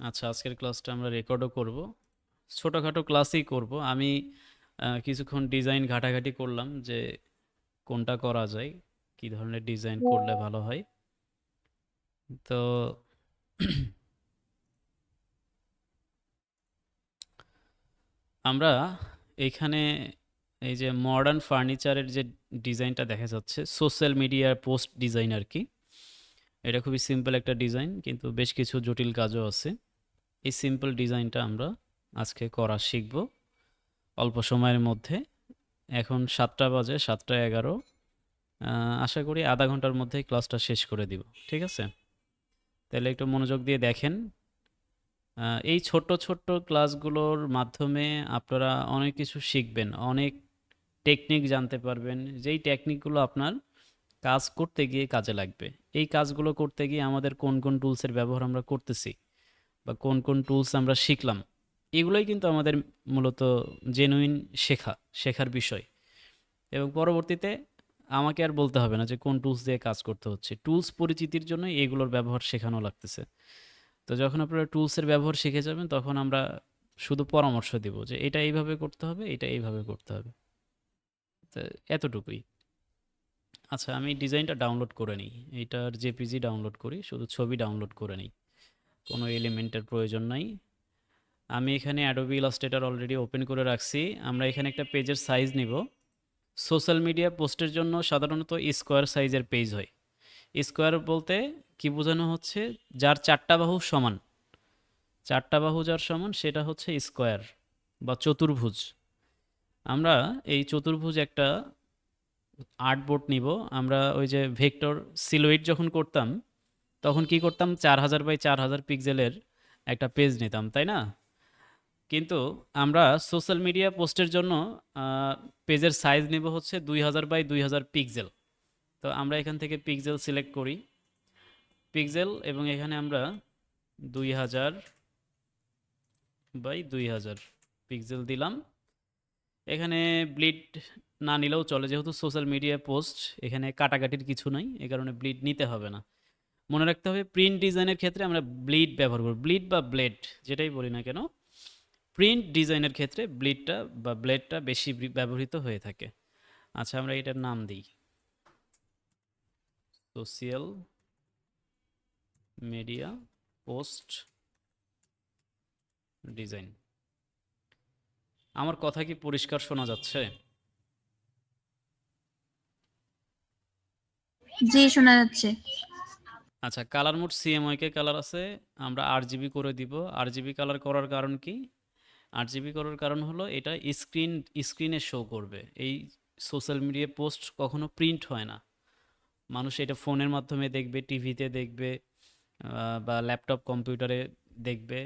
আচ্ছা, আজকের ক্লাসটা আমরা রেকর্ডও করব। ছোটোখাটো ক্লাসই করব। আমি কিছুক্ষণ ডিজাইন ঘাটাঘাটি করলাম যে কোনটা করা যায়, কী ধরনের ডিজাইন করলে ভালো হয়। তো আমরা এইখানে এই যে মডার্ন ফার্নিচারের যে ডিজাইনটা দেখা যাচ্ছে, সোশ্যাল মিডিয়ার পোস্ট ডিজাইন আর কি। এটা খুবই সিম্পল একটা ডিজাইন, কিন্তু বেশ কিছু জটিল কাজও আছে। এই সিম্পল ডিজাইনটা আমরা আজকে করা শিখব অল্প সময়ের মধ্যে। এখন 7টা বাজে, 7টা 11। আশা করি আধা ঘন্টার মধ্যেই ক্লাসটা শেষ করে দিব। ঠিক আছে? তাহলে একটু মনোযোগ দিয়ে দেখেন। এই ছোট্ট ছোট্ট ক্লাসগুলোর মাধ্যমে আপনারা অনেক কিছু শিখবেন, অনেক টেকনিক জানতে পারবেন, যেই টেকনিকগুলো আপনার কাজ করতে গিয়ে কাজে লাগবে। এই কাজগুলো করতে গিয়ে আমাদের কোন কোন টুলসের ব্যবহার আমরা করতেছি বা কোন কোন টুলস আমরা শিখলাম, এগুলোই কিন্তু আমাদের মূলত জেনুইন শেখার বিষয়। এবং পরবর্তীতে আমাকে আর বলতে হবে না যে কোন টুলস দিয়ে কাজ করতে হচ্ছে। টুলস পরিচিতির জন্যই এগুলোর ব্যবহার শেখানো লাগতেছে। তো যখন আপনারা টুলসের ব্যবহার শিখে যাবেন, তখন আমরা শুধু পরামর্শ দিব যে এটা এইভাবে করতে হবে, এটা এইভাবে করতে হবে। তো এতটুকুই। আচ্ছা, আমি ডিজাইনটা ডাউনলোড করে নিই। এইটার জেপিজি ডাউনলোড করি, শুধু ছবি ডাউনলোড করে নিই। কোনো এলিমেন্টের প্রয়োজন নাই। আমি এখানে অ্যাডোবি ইলাস্ট্রেটর অলরেডি ওপেন করে রাখছি। আমরা এখানে একটা পেজের সাইজ নিব। সোশ্যাল মিডিয়া পোস্টের জন্য সাধারণত স্কোয়ার সাইজের পেজ হয়। স্কোয়ার বলতে কি বোঝানো হচ্ছে? যার 4টা বাহু সমান। 4টা বাহু যার সমান সেটা হচ্ছে স্কোয়ার বা চতুর্ভুজ। আমরা এই চতুর্ভুজ একটা আর্টবোর্ড নিব। আমরা ওই যে ভেক্টর সিলুইট যখন করতাম, তখন কি করতাম? 4000 বাই 4000 পিক্সেলের একটা পেজ নিতাম, তাই না? কিন্তু আমরা সোশ্যাল মিডিয়া পোস্টের জন্য পেজের সাইজ নেব হচ্ছে 2000 বাই 2000 পিক্সেল। তো আমরা এখান থেকে পিক্সেল সিলেক্ট করি, পিক্সেল, এবং এখানে আমরা 2000 বাই 2000 পিক্সেল দিলাম। এখানে ব্লিড না নিলেও চলে, যেহেতু সোশ্যাল মিডিয়া পোস্ট, এখানে কাটাকাটির কিছু নাই, এ কারণে ব্লিড নিতে হবে না। মনে রাখতে হবে প্রিন্ট ডিজাইনের ক্ষেত্রে আমরা ব্লিড ব্যবহার করব, ব্লিড বা ব্লেড যেটাই বলি না কেন। প্রিন্ট ডিজাইনের ক্ষেত্রে ব্লিডটা বা ব্লেডটা বেশি ব্যবহৃত হয়ে থাকে। আচ্ছা, আমরা এটার নাম দিই সোশ্যাল মিডিয়া পোস্ট ডিজাইন। আমার কথা কি পরিষ্কার শোনা যাচ্ছে? জি, শোনা যাচ্ছে। আচ্ছা, কালার মোড সিএমওয়াইকে কালার আছে, আমরা আরজিবি করে দিব। আরজিবি কালার করার কারণ কি? আরজিবি করার কারণ হলো এটা স্ক্রিনে শো করবে। এই সোশ্যাল মিডিয়া পোস্ট কখনো প্রিন্ট হয় না। মানুষ এটা ফোনের মাধ্যমে দেখবে, টিভিতে দেখবে, বা ল্যাপটপ কম্পিউটারে দেখবে,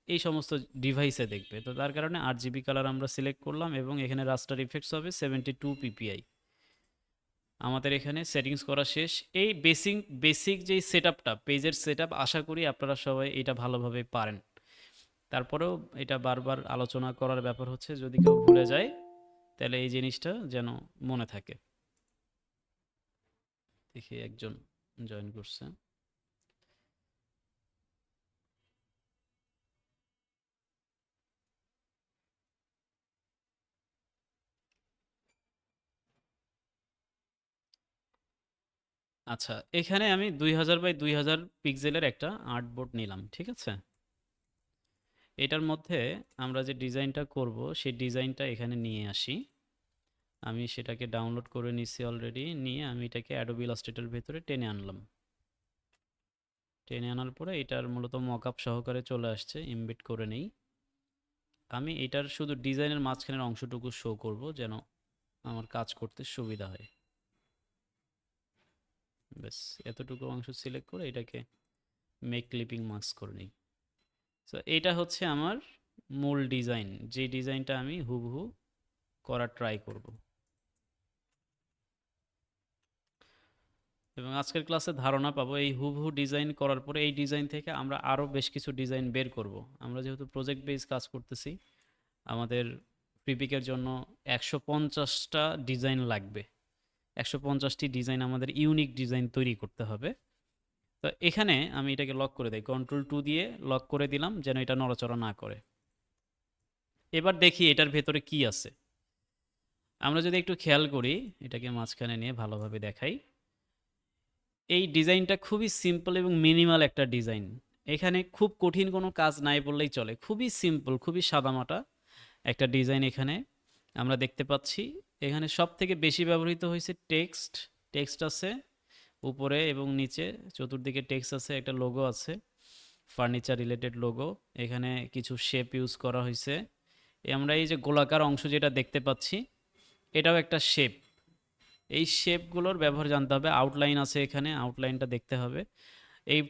এই সমস্ত ডিভাইসে দেখবে। তো তার কারণে আরজিবি কালার আমরা সিলেক্ট করলাম, এবং এখানে রাস্টার ইফেক্টস হবে 72 পিপিআই। আমাদের এখানে সেটিংস করা শেষ। এই বেসিক যেই সেটআপটা, পেজের সেটআপ, আশা করি আপনারা সবাই এটা ভালোভাবে পারেন। তারপরেও এটা বারবার আলোচনা করার ব্যাপার হচ্ছে, যদি কেউ ভুলে যায় তাহলে এই জিনিসটা যেন মনে থাকে। দেখি একজন জয়েন করছে। আচ্ছা, এখানে আমি 2000 বাই 2000 পিক্সেলের একটা আর্টবোর্ড নিলাম, ঠিক আছে? এটার মধ্যে আমরা যে ডিজাইনটা করব, সেই ডিজাইনটা এখানে নিয়ে আসি। আমি সেটাকে ডাউনলোড করে নিছি অলরেডি, নিয়ে আমি এটাকে অ্যাডোবি ইলাস্ট্রেটরের ভেতরে টেনে আনলাম। টেনে আনার পরে এটার মূলত মকআপ সহকারে চলে আসছে, এমবেড করে নেই। আমি এটার শুধু ডিজাইনের মাঝখানের অংশটুকু শো করব, যেন আমার কাজ করতে সুবিধা হয়। ব্যাস, এতটুকু অংশ সিলেক্ট করে এটাকে মেক ক্লিপিং মাস্ক করে নিই। সো এটা হচ্ছে আমার মূল ডিজাইন, যে ডিজাইনটা আমি হুবহু করার ট্রাই করব। এবং আজকের ক্লাসে ধারণা পাবো এই হুবহু ডিজাইন করার পরে এই ডিজাইন থেকে আমরা আরও বেশ কিছু ডিজাইন বের করব। আমরা যেহেতু প্রজেক্ট বেস কাজ করতেছি, আমাদের প্রিপিকের জন্য 150টা ডিজাইন লাগবে। 150টি ডিজাইন, আমাদের ইউনিক ডিজাইন তৈরি করতে হবে। তো এখানে আমি এটাকে লক করে দেই, Ctrl+2 দিয়ে লক করে দিলাম যেন এটা নড়াচড়া না করে। এবার দেখি এটার ভেতরে কি আছে। আমরা যদি একটু খেয়াল করি, এটাকে মাঝখানে নিয়ে ভালোভাবে দেখাই। এই ডিজাইনটা খুবই সিম্পল এবং মিনিমাল একটা ডিজাইন। এখানে খুব কঠিন কোনো কাজ নাই বললেই চলে। খুবই সিম্পল, খুবই সাদামাটা একটা ডিজাইন এখানে আমরা দেখতে পাচ্ছি। এখানে সবথেকে বেশি ব্যবহৃত হয়েছে টেক্সট। টেক্সট আছে উপরে এবং নিচে, চতুর্দিকে টেক্সট আছে, একটা লোগো আছে, ফার্নিচার রিলেটেড লোগো। এখানে কিছু শেপ ইউজ করা হয়েছে। আমরা এই যে গোলাকার অংশ যেটা দেখতে পাচ্ছি, এটাও একটা শেপ। এই শেপগুলোর ব্যবহার জানতে হবে। আউটলাইন আছে এখানে, আউটলাইনটা দেখতে হবে। এই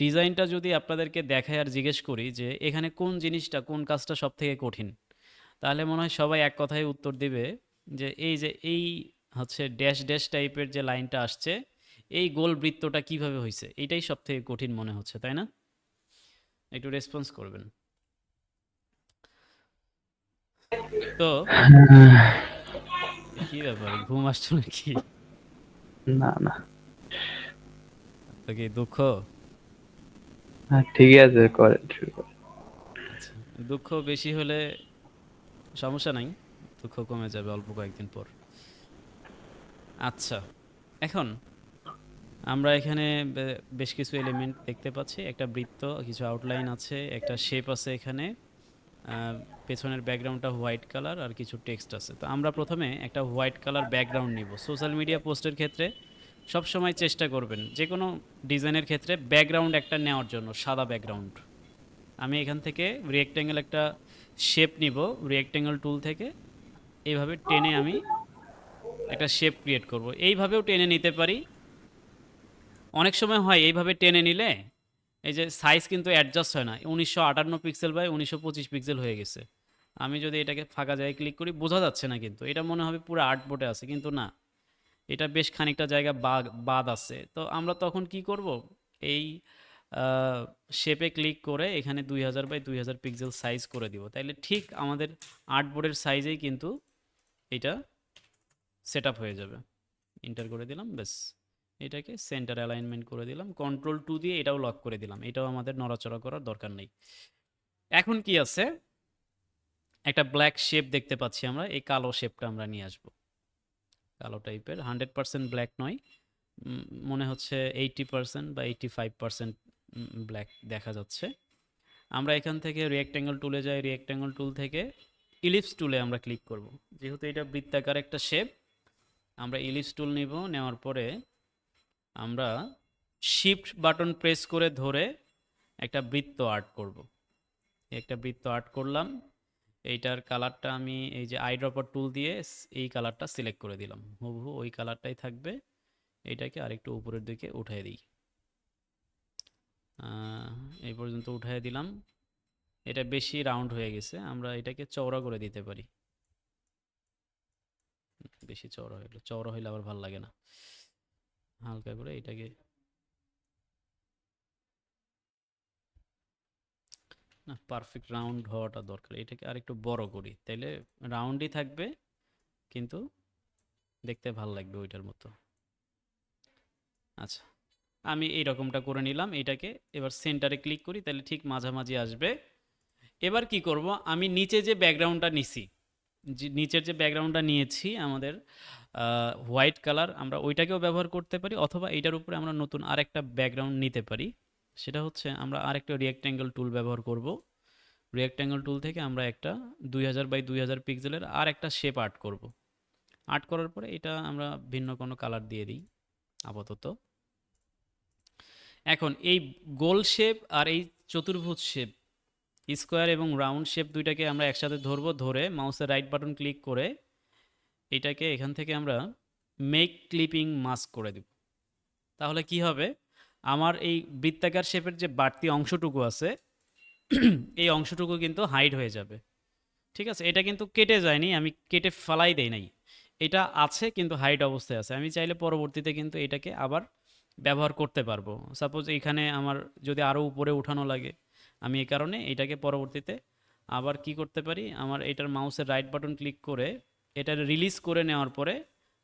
ডিজাইনটা যদি আপনাদেরকে দেখাই আর জিজ্ঞেস করি যে এখানে কোন জিনিসটা, কোন কাজটা সব থেকে কঠিন, তাহলে মনে হয় সবাই এক কথায় উত্তর দিবে যে এই হচ্ছে ড্যাশ ড্যাশ টাইপের যে লাইনটা আসছে, এই গোল বৃত্তটা কিভাবে হয়েছে, এটাই সব থেকে কঠিন মনে হচ্ছে, তাই না? একটু রেসপন্স করবেন। তো কি ব্যাপার, ঘুম আসছে নাকি? না না, তো কি দুঃখ? হ্যাঁ ঠিক আছে, করেন শুরু করেন। আচ্ছা, দুঃখ বেশি হলে সমস্যা নাই, দুঃখ কমে যাবে অল্প কয়েকদিন পর। আচ্ছা, এখন আমরা এখানে বেশ কিছু এলিমেন্ট দেখতে পাচ্ছি। একটা বৃত্ত, কিছু আউটলাইন আছে, একটা শেপ আছে এখানে। আহ, পেছনের ব্যাকগ্রাউন্ডটা হোয়াইট কালার আর কিছু টেক্সট আছে। তো আমরা প্রথমে একটা হোয়াইট কালার ব্যাকগ্রাউন্ড নিব। সোশ্যাল মিডিয়া পোস্টের ক্ষেত্রে সব সময় চেষ্টা করবেন যে কোনো ডিজাইনের ক্ষেত্রে ব্যাকগ্রাউন্ড একটা নেওয়ার জন্য, সাদা ব্যাকগ্রাউন্ড। আমি এখান থেকে রেক্ট্যাঙ্গেল একটা শেপ নিব, রেক্ট্যাঙ্গেল টুল থেকে এইভাবে টেনে আমি একটা শেপ ক্রিয়েট করব। এইভাবেও টেনে নিতে পারি। অনেক সময় হয় এইভাবে টেনে নিলে এই যে সাইজ কিন্তু অ্যাডজাস্ট হয় না, 1958 পিক্সেল বাই 1925 পিক্সেল হয়ে গেছে। আমি যদি এটাকে ফাঁকা জায়গায় ক্লিক করি, বোঝা যাচ্ছে না, কিন্তু এটা মনে হবে পুরো আর্টবোর্ডে আছে, কিন্তু না, এটা বেশ খানিকটা জায়গা বাদ আছে। তো আমরা তখন কি করব, এই শেপে ক্লিক করে এখানে 2000 বাই 2000 পিক্সেল সাইজ করে দিব, তাইলে ঠিক আমাদের আর্টবোর্ডের সাইজেই কিন্তু এটা সেট আপ হয়ে যাবে। এন্টার করে দিলাম, ব্যাস। এটাকে সেন্টার অ্যালাইনমেন্ট করে দিলাম, Ctrl+2 দিয়ে এটাও লক করে দিলাম, এটাও আমাদের নড়াচড়া করার দরকার নেই। এখন কি আছে, একটা ব্ল্যাক শেপ দেখতে পাচ্ছি আমরা, এই কালো শেপটা আমরা নিয়ে আসব। কালো টাইপের, 100% ব্ল্যাক নয়, মনে হচ্ছে 80% বা 85% ব্ল্যাক দেখা যাচ্ছে। আমরা এখান থেকে রিয়েক্ট্যাঙ্গেল টুলে যাই, রিয়েক্ট্যাঙ্গেল টুল থেকে ইলিপস টুলে আমরা ক্লিক করব। যেহেতু এটা বৃত্তাকার একটা শেপ, আমরা ইলিপস টুল নিব, নেওয়ার পরে আমরা শিফট বাটন প্রেস করে ধরে একটা বৃত্ত আর্ট করব। একটা বৃত্ত আর্ট করলাম। এইটার কালারটা আমি এই যে আইড্রপার টুল দিয়ে এই কালারটা সিলেক্ট করে দিলাম, হুবহু ওই কালারটাই থাকবে। এটাকে আরেকটু উপরের দিকে উঠিয়ে দিই, এই পর্যন্ত উঠিয়ে দিলাম। এটা বেশি রাউন্ড হয়ে গেছে, আমরা এটাকে চওড়া করে দিতে পারি। বেশি চওড়া হইলো, চওড়া হইলে আবার ভালো লাগে না। হালকা করে এটাকে, না পারফেক্ট রাউন্ড হওয়াটা দরকার, এটাকে আরেকটু বড় করি, তাইলে রাউন্ডই থাকবে কিন্তু দেখতে ভালো লাগবে ওইটার মতো। আচ্ছা, আমি এই রকমটা করে নিলাম। এটাকে এবার সেন্টারে ক্লিক করি, তাহলে ঠিক মাঝামাঝি আসবে। এবার কি করব, আমি নিচে যে ব্যাকগ্রাউন্ডটা নিছি, যে নিচের যে ব্যাকগ্রাউন্ডটা নিয়েছি আমাদের হোয়াইট কালার, আমরা ওইটাকেও ব্যবহার করতে পারি, অথবা এইটার উপরে আমরা নতুন আরেকটা ব্যাকগ্রাউন্ড নিতে পারি। সেটা হচ্ছে আমরা আরেকটা রিয়েক্ট্যাঙ্গেল টুল ব্যবহার করব। রিয়েক্ট্যাঙ্গেল টুল থেকে আমরা একটা 2000 বাই 2000 পিক্সেলের আর একটা শেপ আর্ট করব। আর্ট করার পরে এটা আমরা ভিন্ন কোনো কালার দিয়ে দিই আপাতত। এখন এই গোল শেপ আর এই চতুর্ভুজ শেপ, স্কোয়ার এবং রাউন্ড শেপ, দুইটাকে আমরা একসাথে ধরবো, ধরে মাউসের রাইট বাটন ক্লিক করে এটাকে এখান থেকে আমরা মেক ক্লিপিং মাস্ক করে দেব। তাহলে কি হবে, আমার এই বৃত্তাকার শেপের যে বাড়তি অংশটুকু আছে এই অংশটুকু কিন্তু হাইড হয়ে যাবে। ঠিক আছে, এটা কিন্তু কেটে যায়নি, আমি কেটে ফালাই দেই নাই, এটা আছে কিন্তু হাইড অবস্থায় আছে। আমি চাইলে পরবর্তীতে কিন্তু এটাকে আবার ব্যবহার করতে পারবো। সাপোজ এখানে আমার যদি আরও উপরে উঠানো লাগে, আমি এই কারণে এটাকে পরবর্তীতে আবার কি করতে পারি, আমার এটার মাউসের রাইট বাটন ক্লিক করে এটা রিলিজ করে নেওয়ার পরে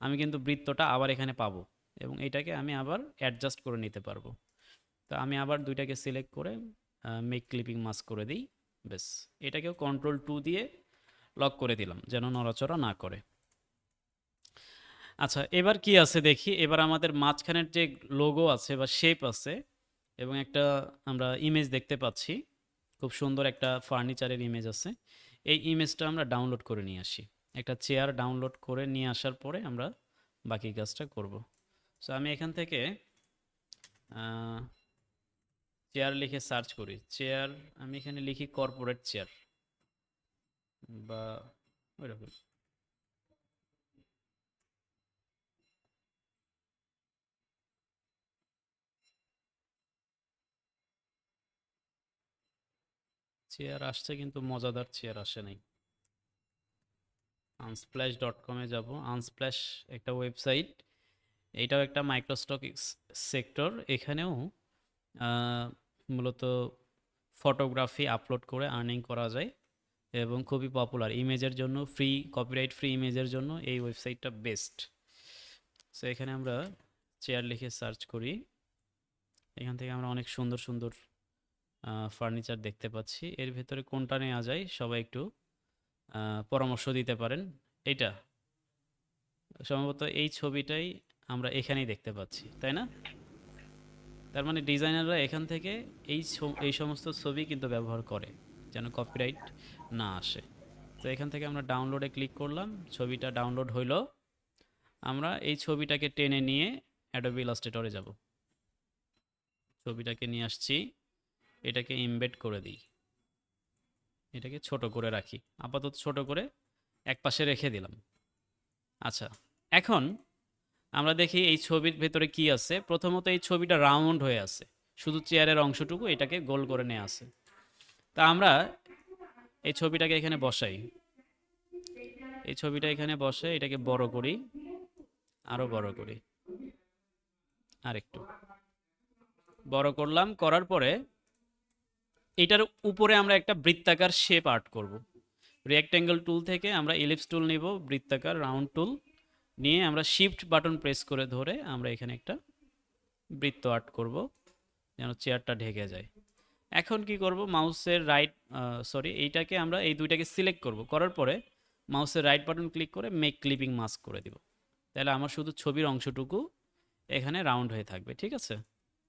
আমি কিন্তু বৃত্তটা আবার এখানে পাবো এবং এটাকে আমি আবার অ্যাডজাস্ট করে নিতে পারবো। তো আমি আবার দুইটাকে সিলেক্ট করে মেক ক্লিপিং মাস্ক করে দিই। ব্যাস, এটাকেও Ctrl+2 দিয়ে লক করে দিলাম যেন নড়াচড়া না করে। আচ্ছা, এবার কি আছে দেখি। এবার আমাদের মাঝখানের যে লোগো আছে বা শেপ আছে এবং একটা আমরা ইমেজ দেখতে পাচ্ছি, খুব সুন্দর একটা ফার্নিচারের ইমেজ আছে। এই ইমেজটা আমরা ডাউনলোড করে নিয়ে আসি। একটা চেয়ার ডাউনলোড করে নিয়ে আসার পরে আমরা বাকি কাজটা করব। সো আমি এখান থেকে চেয়ার লিখে সার্চ করি। চেয়ার, আমি এখানে লিখি কর্পোরেট চেয়ার বা ওইরকম। চেয়ার আসছে কিন্তু মজাদার চেয়ার আসে নাই। unsplash.com এ যাব। আনস্প্ল্যাশ একটা ওয়েবসাইট, এইটাও একটা মাইক্রোস্টক সেক্টর। এখানেও মূলত ফটোগ্রাফি আপলোড করে আর্নিং করা যায় এবং খুবই পপুলার। ইমেজের জন্য ফ্রি, কপিরাইট ফ্রি ইমেজের জন্য এই ওয়েবসাইটটা বেস্ট। সো এখানে আমরা চেয়ার লিখে সার্চ করি। এখান থেকে আমরা অনেক সুন্দর সুন্দর ফার্নিচার দেখতে পাচ্ছি। এর ভেতরে কোনটা নেওয়া যায় সবাই একটু পরামর্শ দিতে পারেন। এইটা সম্ভবত এই ছবিটাই আমরা এখানেই দেখতে পাচ্ছি, তাই না? তার মানে ডিজাইনাররা এখান থেকে এই সমস্ত ছবি কিন্তু ব্যবহার করে যেন কপিরাইট না আসে। তো এখান থেকে আমরা ডাউনলোডে ক্লিক করলাম, ছবিটা ডাউনলোড হইলো। আমরা এই ছবিটাকে টেনে নিয়ে অ্যাডোবি ইলাস্ট্রেটরে যাব। ছবিটাকে নিয়ে আসছি, এটাকে ইমবেড করে দিই, এটাকে ছোট করে রাখি, আপাতত ছোট করে এক পাশে রেখে দিলাম। আচ্ছা, এখন আমরা দেখি এই ছবির ভেতরে কি আছে। প্রথমত এই ছবিটা রাউন্ড হয়ে আছে, শুধু চেয়ারের অংশটুকু এটাকে গোল করে নিয়ে আছে। তা আমরা এই ছবিটাকে এখানে বসাই, এই ছবিটা এখানে বসে এটাকে বড় করি, আরো বড় করি, আরেকটু বড় করলাম। করার পরে এটার উপরে আমরা একটা বৃত্তাকার শেপ আর্ট করব। রেক্ট্যাঙ্গেল টুল থেকে আমরা ইলিপস টুল নিব, বৃত্তাকার রাউন্ড টুল নিয়ে আমরা শিফট বাটন প্রেস করে ধরে আমরা এখানে একটা বৃত্ত আর্ট করব যেন চেয়ারটা ঢেকে যায়। এখন কি করব, মাউসের রাইট এইটাকে আমরা এই দুইটাকে সিলেক্ট করব, করার পরে মাউসের রাইট বাটন ক্লিক করে মেক ক্লিপিং মাস্ক করে দিব। তাহলে আমার শুধু ছবির অংশটুকু এখানে রাউন্ড হয়ে থাকবে। ঠিক আছে,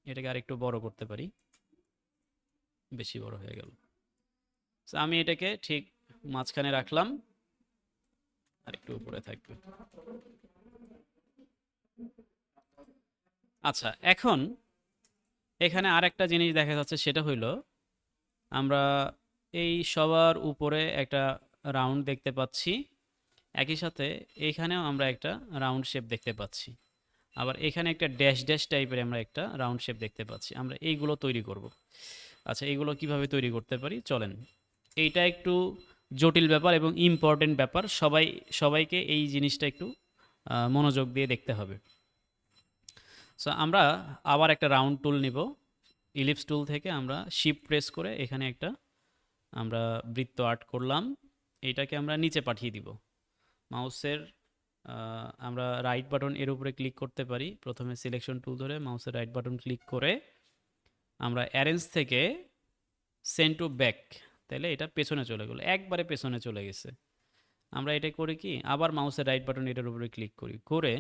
এটাকে আরেকটু বড় করতে পারি, বেশি বড় হয়ে গেল। So, আমি এটাকে ঠিক মাঝখানে রাখলাম, আরেকটু উপরে থাকবে। আচ্ছা, এখন এখানে আরেকটা জিনিস দেখা যাচ্ছে, সেটা হইলো আমরা এই সবার উপরে একটা রাউন্ড দেখতে পাচ্ছি, একই সাথে এখানেও আমরা একটা রাউন্ড শেপ দেখতে পাচ্ছি, আবার এখানে একটা ড্যাশ ড্যাশ টাইপের আমরা একটা রাউন্ড শেপ দেখতে পাচ্ছি। আমরা এইগুলো তৈরি করব। আচ্ছা, এইগুলো কিভাবে তৈরি করতে পারি চলেন। এইটা একটু জটিল ব্যাপার এবং ইম্পর্টেন্ট ব্যাপার, সবাইকে এই জিনিসটা একটু মনোযোগ দিয়ে দেখতে হবে। সো আমরা আবার একটা রাউন্ড টুল নিব, ইলিপস টুল থেকে আমরা শিফট প্রেস করে এখানে একটা আমরা বৃত্ত আর্ট করলাম। এইটাকে আমরা নিচে পাঠিয়ে দিব। মাউসের আমরা রাইট বাটন এর উপরে ক্লিক করতে পারি। প্রথমে সিলেকশন টুল ধরে মাউসের রাইট বাটন ক্লিক করে আমরা অ্যারেঞ্জ থেকে সেন্ড টু ব্যাক, তাহলে এটা পেছনে চলে গেলো, একবারে পেছনে চলে গেছে। আমরা এটা করে কি আবার মাউসের রাইট বাটন এটার উপরে ক্লিক করি, করে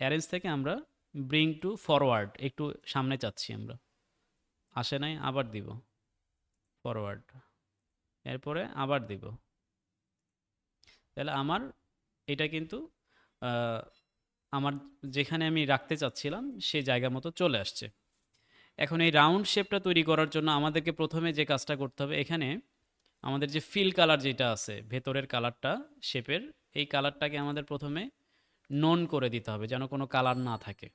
অ্যারেঞ্জ থেকে আমরা ব্রিং টু ফরওয়ার্ড, একটু সামনে চাচ্ছি আমরা, আসে নাই, আবার দিব ফরওয়ার্ড, এরপরে আবার দিব। তাহলে আমার এটা কিন্তু আমার যেখানে আমি রাখতে চাচ্ছিলাম সেই জায়গা মতো চলে আসছে। এখন এই রাউন্ড শেপটা তৈরি করার জন্য আমাদেরকে প্রথমে যে কাজটা করতে হবে, এখানে আমাদের যে ফিল কালার যেটা আছে ভেতরের কালারটা শেপের, এই কালারটাকে আমাদের প্রথমে নন করে দিতে হবে যেন কোনো কালার না থাকে।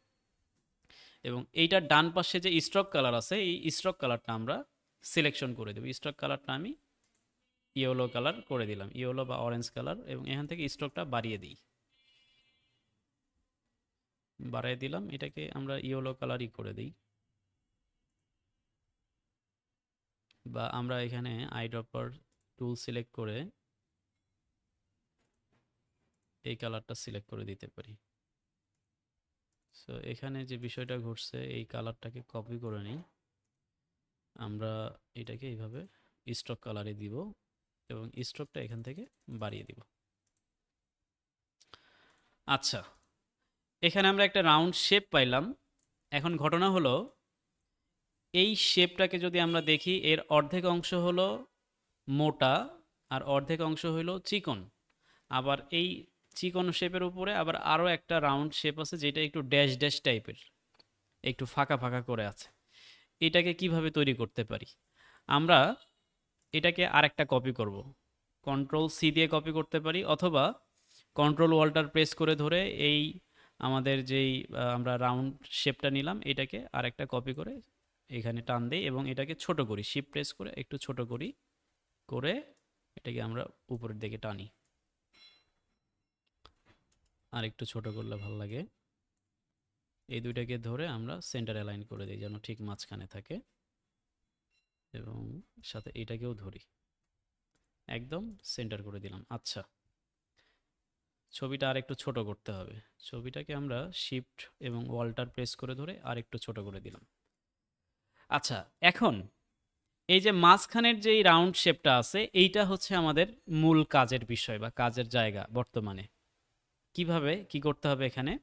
এবং এইটার ডান পাশে যে স্ট্রোক কালার আছে, এই স্ট্রোক কালারটা আমরা সিলেকশন করে দেব। স্ট্রোক কালারটা আমি ইয়েলো কালার করে দিলাম, ইয়েলো বা অরেঞ্জ কালার, এবং এখান থেকে স্ট্রোকটা বাড়িয়ে দিই, বাড়িয়ে দিলাম, এটাকে আমরা ইয়েলো কালারই করে দিই। বা আমরা এখানে আইড্রপার টুল সিলেক্ট করে এই কালারটা সিলেক্ট করে দিতে পারি। সো এখানে যে বিষয়টা ঘটছে, এই কালারটাকে কপি করে নিই, আমরা এটাকে এইভাবে স্ট্রোক কালারে দিব এবং স্ট্রোকটা এখান থেকে বাড়িয়ে দিব। আচ্ছা, এখানে আমরা একটা রাউন্ড শেপ পাইলাম। এখন ঘটনা হলো, এই শেপটাকে যদি আমরা দেখি, এর অর্ধেক অংশ হলো মোটা আর অর্ধেক অংশ হলো চিকন। আবার এই চিকন শেপের উপরে আবার আরও একটা রাউন্ড শেপ আছে যেটা একটু ড্যাশ ড্যাশ টাইপের, একটু ফাঁকা ফাঁকা করে আছে। এটাকে কিভাবে তৈরি করতে পারি? আমরা এটাকে আরেকটা কপি করব। কন্ট্রোল সি দিয়ে কপি করতে পারি, অথবা কন্ট্রোল ওয়াল্টার প্রেস করে ধরে এই আমাদের যেই আমরা রাউন্ড শেপটা নিলাম এটাকে আরেকটা কপি করে এখানে টান দেই এবং এটাকে ছোট করি, শিফট প্রেস করে একটু ছোট করি, করে এটাকে আমরা উপরের দিকে টানি। আর একটু ছোট করলে ভালো লাগে। এই দুইটাকে ধরে আমরা সেন্টার অ্যালাইন করে দিই যেন ঠিক মাঝখানে থাকে, এবং সাথে এইটাকেও ধরি, একদম সেন্টার করে দিলাম। আচ্ছা, ছবিটা আর একটু ছোট করতে হবে। ছবিটাকে আমরা শিফট এবং ওয়াল্টার প্রেস করে ধরে আর একটু ছোট করে দিলাম। আচ্ছা, এখন এই যে মাঝখানের যেই রাউন্ড শেপটা আছে এইটা হচ্ছে আমাদের মূল কাজের বিষয় বা কাজের জায়গা বর্তমানে। কিভাবে কি করতে হবে? এখানে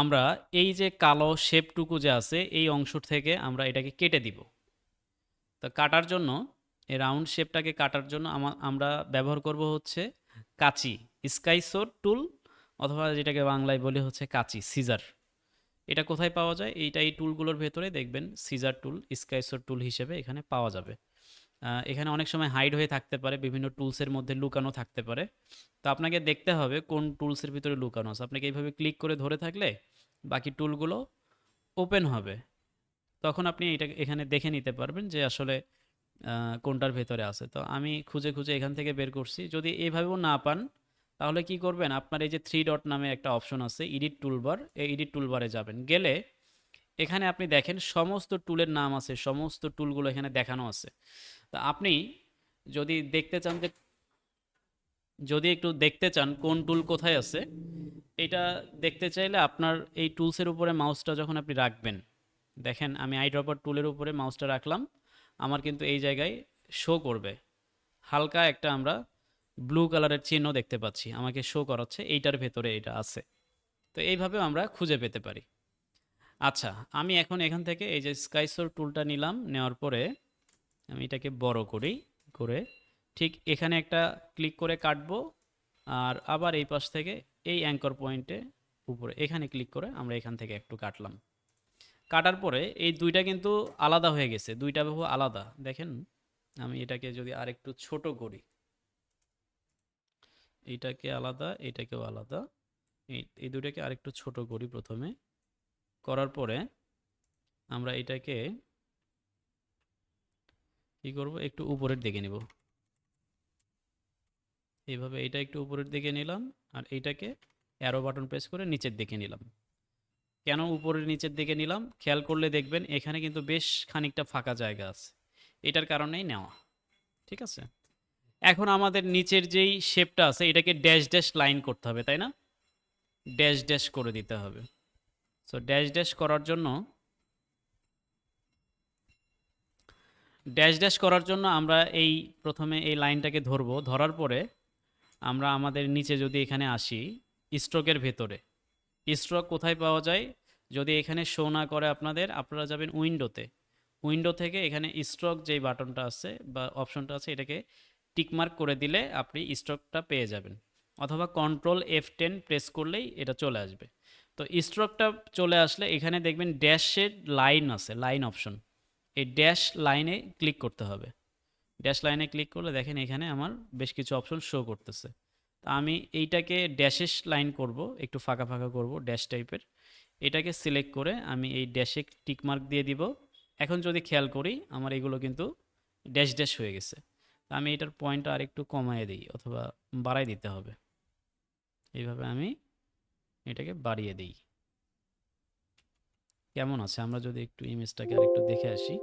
আমরা এই যে কালো শেপটুকু যে আছে এই অংশ থেকে আমরা এটাকে কেটে দিব। তো কাটার জন্য, এই রাউন্ড শেপটাকে কাটার জন্য আমরা ব্যবহার করব হচ্ছে কাঁচি, স্কাইসোর টুল, অথবা যেটাকে বাংলায় বলে হচ্ছে কাঁচি, সিজার। এটা কোথায় পাওয়া যায়? এইটা এই টুলগুলোর ভেতরে দেখবেন সিজার টুল, স্কাইসোর টুল হিসেবে এখানে পাওয়া যাবে। এখানে অনেক সময় হাইড হয়ে থাকতে পারে, বিভিন্ন টুলসের মধ্যে লুকানো থাকতে পারে। তো আপনাকে দেখতে হবে কোন টুলসের ভিতরে লুকানো আছে। আপনাকে এইভাবে ক্লিক করে ধরে থাকলে বাকি টুলগুলো ওপেন হবে। তখন আপনি এটা এখানে দেখে নিতে পারবেন যে আসলে কোনটার ভেতরে আছে। তো আমি খুঁজে খুঁজে এখান থেকে বের করছি। যদি এভাবেও না পান তাহলে কি করবেন? আপনার এই যে থ্রি ডট নামে একটা অপশন আছে, এডিট টুলবার, এই এডিট টুলবারে যাবেন। গেলে এখানে আপনি দেখেন সমস্ত টুলের নাম আছে, সমস্ত টুলগুলো এখানে দেখানো আছে। তা আপনি যদি দেখতে চান যে, যদি একটু দেখতে চান কোন টুল কোথায় আছে, এটা দেখতে চাইলে আপনার এই টুলসের উপরে মাউসটা যখন আপনি রাখবেন, দেখেন আমি আইড্রপার টুলের উপরে মাউসটা রাখলাম, আমার কিন্তু এই জায়গায় শো করবে হালকা একটা আমরা ব্লু কালারের চিহ্ন দেখতে পাচ্ছি, আমাকে শো করাচ্ছে এইটার ভেতরে এটা আছে। তো এইভাবেও আমরা খুঁজে পেতে পারি। আচ্ছা, আমি এখন এখান থেকে এই যে স্কাইসোর টুলটা নিলাম, নেওয়ার পরে আমি এটাকে বড় করি, করে ঠিক এখানে একটা ক্লিক করে কাটবো, আর আবার এই পাশ থেকে এই অ্যাঙ্কর পয়েন্টে উপরে এখানে ক্লিক করে আমরা এখান থেকে একটু কাটলাম। কাটার পরে এই দুইটা কিন্তু আলাদা হয়ে গেছে, দুইটা বাহু আলাদা। দেখেন আমি এটাকে যদি আরেকটু ছোট করি, এইটাকে আলাদা, এটাকেও আলাদা, এই দুইটাকে আরেকটু ছোট করি প্রথমে। করার পরে আমরা এটাকে কি করব, একটু উপরের দিকে নিব। এইভাবে এটা একটু উপরের দিকে নিলাম, আর এইটাকে অ্যারো বাটন প্রেস করে নিচের দিকে নিলাম। কেন উপরের নিচের দিকে নিলাম? খেয়াল করলে দেখবেন এখানে কিন্তু বেশ খানিকটা ফাঁকা জায়গা আছে, এটার কারণেই নেওয়া। ঠিক আছে, এখন আমাদের নিচের যেই শেপটা আছে এটাকে ড্যাশ ড্যাশ লাইন করতে হবে, তাই না? ড্যাশ ড্যাশ করে দিতে হবে। সো ড্যাশ ড্যাশ করার জন্য, ড্যাশ ড্যাশ করার জন্য আমরা এই প্রথমে এই লাইনটাকে ধরবো, ধরার পরে আমরা আমাদের নিচে যদি এখানে আসি, স্ট্রোকের ভেতরে, স্ট্রোক কোথায় পাওয়া যায়? যদি এখানে শো না করে আপনাদের, আপনারা যাবেন উইন্ডোতে, উইন্ডো থেকে এখানে স্ট্রোক যেই বাটনটা আছে বা অপশনটা আছে এটাকে টিকমার্ক করে দিলে আপনি স্ট্রোকটা পেয়ে যাবেন, অথবা কন্ট্রোল F10 প্রেস করলেই এটা চলে আসবে। তো স্ট্রোকটা চলে আসলে এখানে দেখবেন ড্যাশের লাইন আছে, লাইন অপশন, এই ড্যাশ লাইনে ক্লিক করতে হবে। ড্যাশ লাইনে ক্লিক করলে দেখেন এখানে আমার বেশ কিছু অপশন শো করতেছে। তা আমি এইটাকে ড্যাশেস লাইন করব, একটু ফাঁকা ফাঁকা করব ড্যাশ টাইপের। এটাকে সিলেক্ট করে আমি এই ড্যাশে টিক মার্ক দিয়ে দিব। এখন যদি খেয়াল করি আমার এগুলো কিন্তু ড্যাশ ড্যাশ হয়ে গেছে। তা আমি এটার পয়েন্টটা আরেকটু কমায় দিই, অথবা বাড়াই দিতে হবে। এইভাবে আমি এটাকে বাড়িয়ে দিই। কেমন আছে? আমরা যদি একটু ইমেজটাকে আরেকটু দেখে আসি,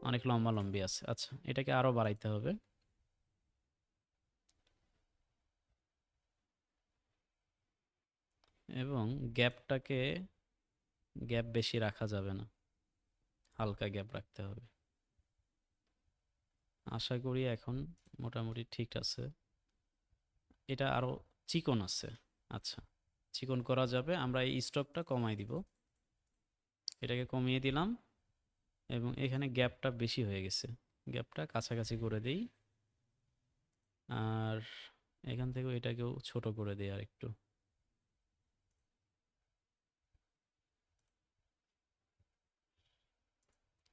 অনেক লম্বা লম্বি আছে। আচ্ছা, এটাকে আরও বাড়াইতে হবে, এবং গ্যাপটাকে, গ্যাপ বেশি রাখা যাবে না, হালকা গ্যাপ রাখতে হবে। আশা করি এখন মোটামুটি ঠিক আছে। এটা আরও চিকন আছে। আচ্ছা, চিকন করা যাবে। আমরা এই স্ট্রোকটা কমাই দিব। এটাকে কমিয়ে দিলাম এবং এখানে গ্যাপটা বেশি হয়ে গেছে। গ্যাপটা কাছাকাছি করে দেই। আর এখান থেকেও এটাকেও ছোট করে দেই আরেকটু।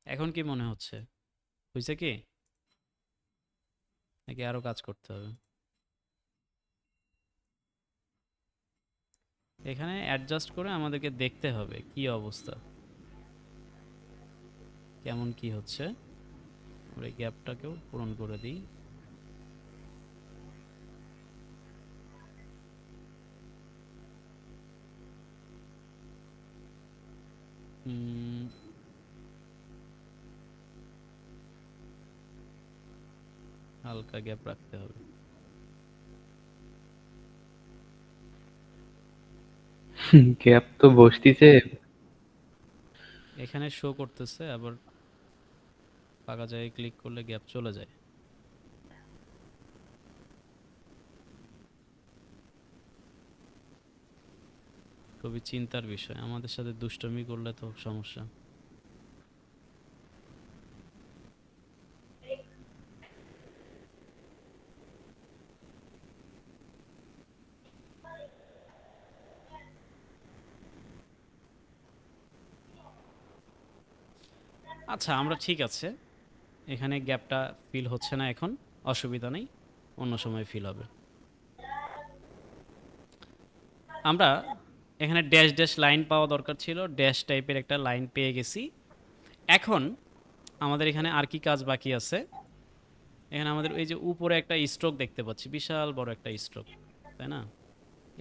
এখন কি মনে হচ্ছে? হইছে কি? নাকি আরো কাজ করতে হবে? এখানে অ্যাডজাস্ট করে আমাদেরকে দেখতে হবে কি অবস্থা, কেমন কি হচ্ছে। আমরা এই গ্যাপটাকেও পূরণ করে দিই। উম, হালকা গ্যাপ রাখতে হবে। গ্যাপ তো বসতিছে। এখানে শো করতেছে, আবার ফাঁকা জায়গায় ক্লিক করলে গ্যাপ চলে যায়। খুবই চিন্তার বিষয়, আমাদের সাথে দুষ্টমি করলে তো সমস্যা। আচ্ছা, আমরা ঠিক আছে, এখানে গ্যাপটা ফিল হচ্ছে না এখন, অসুবিধা নেই, অন্য সময় ফিল হবে। আমরা এখানে ড্যাশ ড্যাশ লাইন পাওয়া দরকার ছিল, ড্যাশ টাইপের একটা লাইন পেয়ে গেছি। এখন আমাদের এখানে আর কি কাজ বাকি আছে? এখানে আমাদের এই যে উপরে একটা স্ট্রোক দেখতে পাচ্ছি, বিশাল বড় একটা স্ট্রোক, তাই না?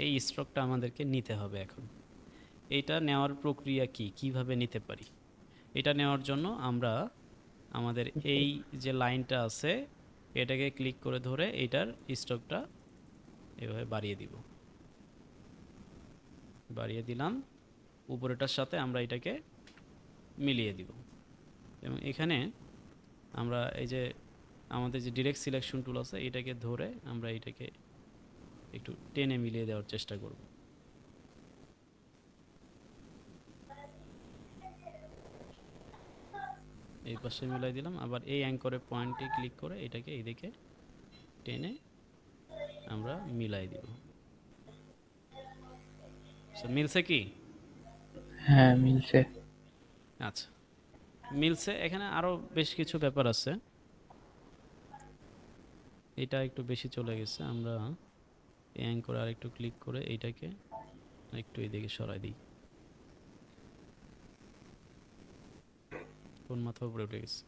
এই স্ট্রোকটা আমাদেরকে নিতে হবে এখন। এইটা নেওয়ার প্রক্রিয়া কি, কিভাবে নিতে পারি? এটা নেওয়ার জন্য আমরা আমাদের এই যে লাইনটা আছে এটাকে ক্লিক করে ধরে এইটার স্ট্রোকটা এভাবে বাড়িয়ে দিব। বাড়িয়ে দিলাম, উপরেটার সাথে আমরা এটাকে মিলিয়ে দিব। এবং এখানে আমরা এই যে আমাদের যে ডিরেক্ট সিলেকশন টুল আছে এটাকে ধরে আমরা এটাকে একটু টেনে মিলিয়ে দেওয়ার চেষ্টা করব। এই পাশে মিলাই দিলাম, আবার এই অ্যাঙ্করের পয়েন্টে ক্লিক করে এটাকে এইদিকে টেনে আমরা মিলাই দিব। মিলছে কি? হ্যাঁ, মিলছে। আচ্ছা, মিলছে। এখানে আরও বেশ কিছু ব্যাপার আছে, এটা একটু বেশি চলে গেছে। আমরা এই অ্যাঙ্করে আর একটু ক্লিক করে এইটাকে একটু এইদিকে সরাই দিই। কোন মাথা উপরে উঠে গেছে।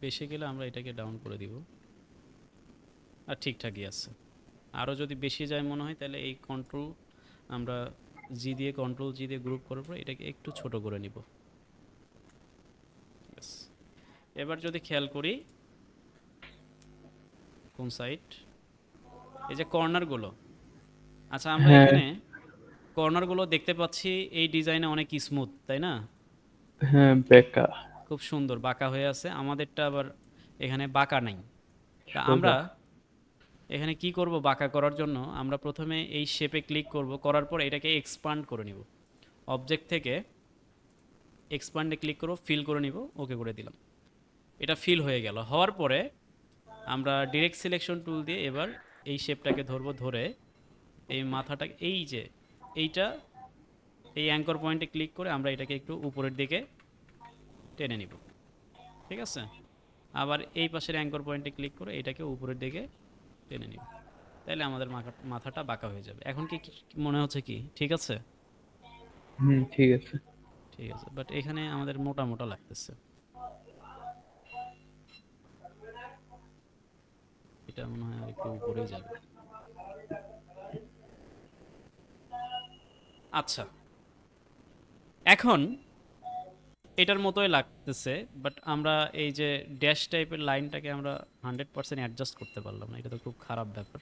বেশি গেলে আমরা এটাকে ডাউন করে দিব। আর ঠিকঠাকই আছে। আরও যদি বেশি যায় মনে হয় তাহলে এই কন্ট্রোল আমরা জি দিয়ে, কন্ট্রোল জি দিয়ে গ্রুপ করার পর এটাকে একটু ছোট করে নিব। ব্যাস। এবার যদি খেয়াল করি কোন সাইড, এই যে কর্নারগুলো, আচ্ছা আমরা হ্যাঁ, এখানে কর্নারগুলো দেখতে পাচ্ছি এই ডিজাইনে অনেক স্মুথ, তাই না? হ্যাঁ, বেকা। খুব সুন্দর বাঁকা হয়ে আছে। আমাদেরটা আবার এখানে বাঁকা নাই। তা আমরা সোজা। এখানে কি করব? বাঁকা করার জন্য আমরা প্রথমে এই শেপে ক্লিক করব, করার পর এটাকে এক্সপান্ড করে নিব। অবজেক্ট থেকে এক্সপান্ডে ক্লিক করব, ফিল করে নিব, ওকে করে দিলাম। এটা ফিল হয়ে গেল। হওয়ার পরে আমরা ডিরেক্ট সিলেকশন টুল দিয়ে এবার এই শেপটাকে ধরবো, ধরে এই মাথাটাকে এই যে এইটা এই অ্যাঙ্কর পয়েন্টে ক্লিক করে আমরা এটাকে একটু উপরের দিকে টেনে নিব। ঠিক আছে? আবার এই পাশের অ্যাঙ্কর পয়েন্টে ক্লিক করে এটাকে উপরের দিকে টেনে নিব। তাহলে আমাদের মাথাটা বাঁকা হয়ে যাবে। এখন কি মনে হচ্ছে কি ঠিক আছে? হুম, ঠিক আছে। ঠিক আছে, বাট এখানে আমাদের মোটা মোটা লাগতেছে। এটা মনে হয় আর একটু উপরেই যাবে। আচ্ছা, এখন এটার মতোই লাগতেছে, বাট আমরা এই যে ড্যাশ টাইপের লাইনটাকে আমরা 100% অ্যাডজাস্ট করতে পারলাম না। এটা তো খুব খারাপ ব্যাপার।